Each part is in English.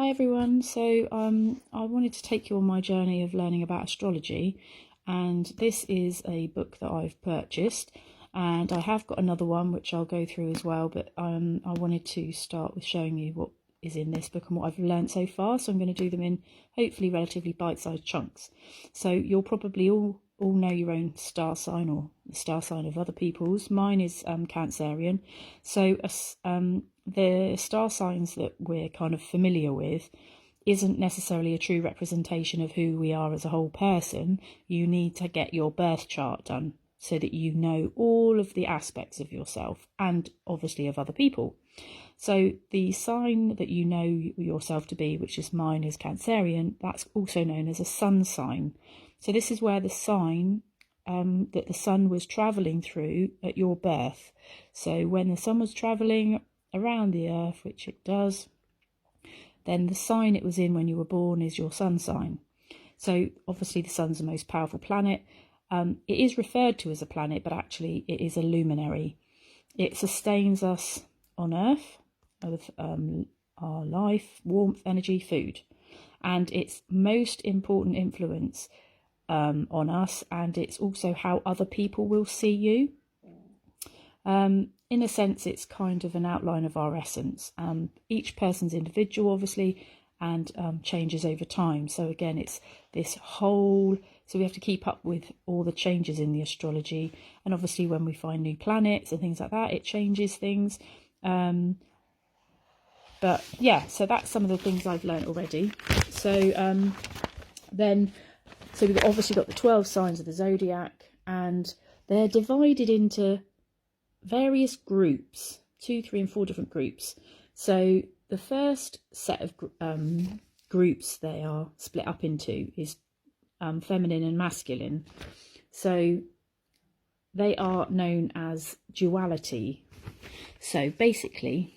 Hi everyone, so I wanted to take you on my journey of learning about astrology, and this is a book that I've purchased, and I have got another one which I'll go through as well, but I wanted to start with showing you what is in this book and what I've learned so far, so I'm going to do them in hopefully relatively bite-sized chunks. So you'll probably all know your own star sign or the star sign of other people's. Mine is Cancerian, so the star signs that we're kind of familiar with isn't necessarily a true representation of who we are as a whole person. You need to get your birth chart done so that you know all of the aspects of yourself and obviously of other people. So the sign that you know yourself to be, which is mine is Cancerian, that's also known as a sun sign. So this is where the sign that the sun was travelling through at your birth. So when the sun was travelling around the earth, which it does, then the sign it was in when you were born is your sun sign. So obviously the sun's the most powerful planet. It is referred to as a planet, but actually it is a luminary. It sustains us on earth with our life, warmth, energy, food, and its most important influence on us, and it's also how other people will see you. In a sense, it's kind of an outline of our essence. Each person's individual, obviously, and changes over time. So again, it's this whole, so we have to keep up with all the changes in the astrology. And obviously when we find new planets and things like that, it changes things. But yeah, so that's some of the things I've learned already. So so we've obviously got the 12 signs of the zodiac, and they're divided into various groups, 2, 3 and 4 different groups. So the first set of groups they are split up into is feminine and masculine. So they are known as duality. So basically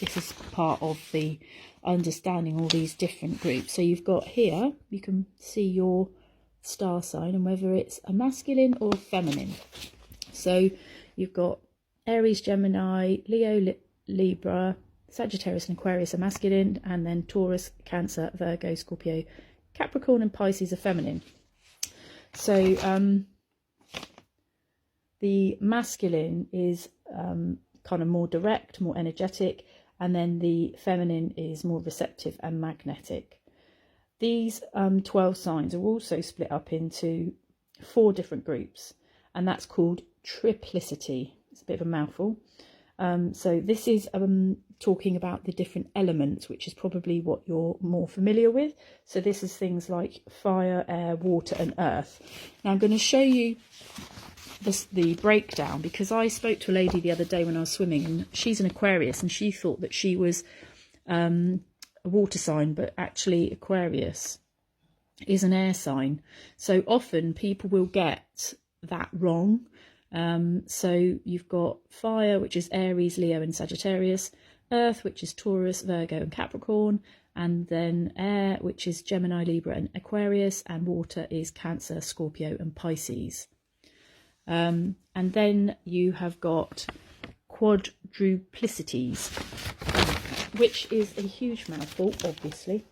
this is part of the understanding all these different groups. So you've got here, you can see your star sign and whether it's a masculine or feminine. So you've got Aries, Gemini, Leo, Libra, Sagittarius and Aquarius are masculine, and then Taurus, Cancer, Virgo, Scorpio, Capricorn and Pisces are feminine. So the masculine is kind of more direct, more energetic, and then the feminine is more receptive and magnetic. These 12 signs are also split up into 4 different groups, and that's called triplicity. It's a bit of a mouthful. So this is talking about the different elements, which is probably what you're more familiar with. So this is things like fire, air, water and earth. Now I'm going to show you the breakdown, because I spoke to a lady the other day when I was swimming, and she's an Aquarius, and she thought that she was a water sign, but actually Aquarius is an air sign. So often people will get that wrong. So you've got fire, which is Aries, Leo and Sagittarius, earth, which is Taurus, Virgo and Capricorn, and then air, which is Gemini, Libra and Aquarius, and water is Cancer, Scorpio and Pisces. And then you have got quadruplicities, which is a huge mouthful, obviously.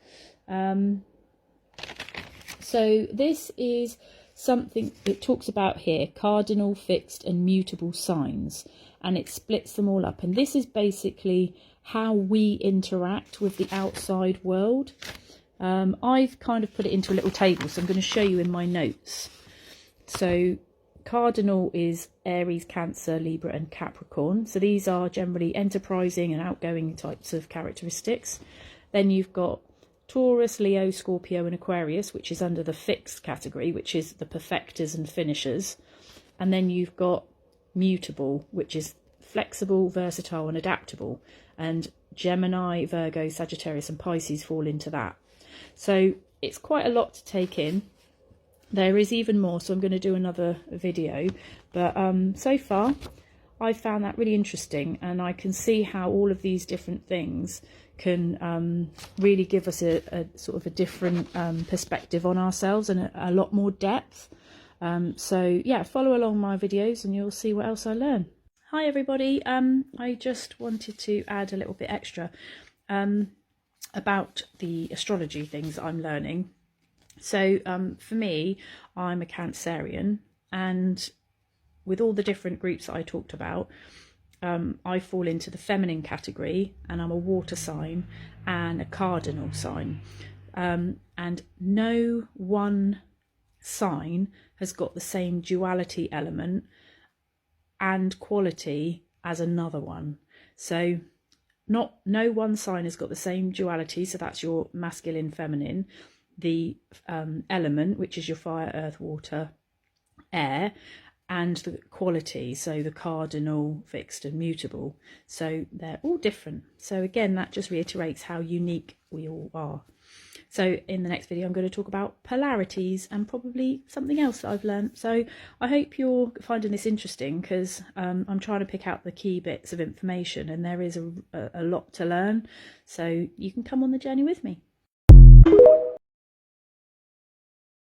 So this is something it talks about here: cardinal, fixed and mutable signs, and it splits them all up. And this is basically how we interact with the outside world. I've kind of put it into a little table, so I'm going to show you in my notes. So cardinal is Aries, Cancer, Libra and Capricorn. So these are generally enterprising and outgoing types of characteristics. Then you've got Taurus, Leo, Scorpio and Aquarius, which is under the fixed category, which is the perfecters and finishers. And then you've got mutable, which is flexible, versatile and adaptable. And Gemini, Virgo, Sagittarius and Pisces fall into that. So it's quite a lot to take in. There is even more, so I'm going to do another video. But so far I found that really interesting, and I can see how all of these different things can really give us a sort of a different perspective on ourselves and a lot more depth. So yeah, follow along my videos and you'll see what else I learn. Hi everybody, I just wanted to add a little bit extra. about the astrology things that I'm learning. So for me, I'm a Cancerian, and with all the different groups that I talked about, I fall into the feminine category, and I'm a water sign and a cardinal sign. And no one sign has got the same duality element and quality as another one. So no one sign has got the same duality, so that's your masculine, feminine, the element, which is your fire, earth, water, air, and the quality, so the cardinal, fixed and mutable. So they're all different. So again, that just reiterates how unique we all are. So in the next video, I'm going to talk about polarities and probably something else that I've learned. So I hope you're finding this interesting, because I'm trying to pick out the key bits of information, and there is a lot to learn. So you can come on the journey with me.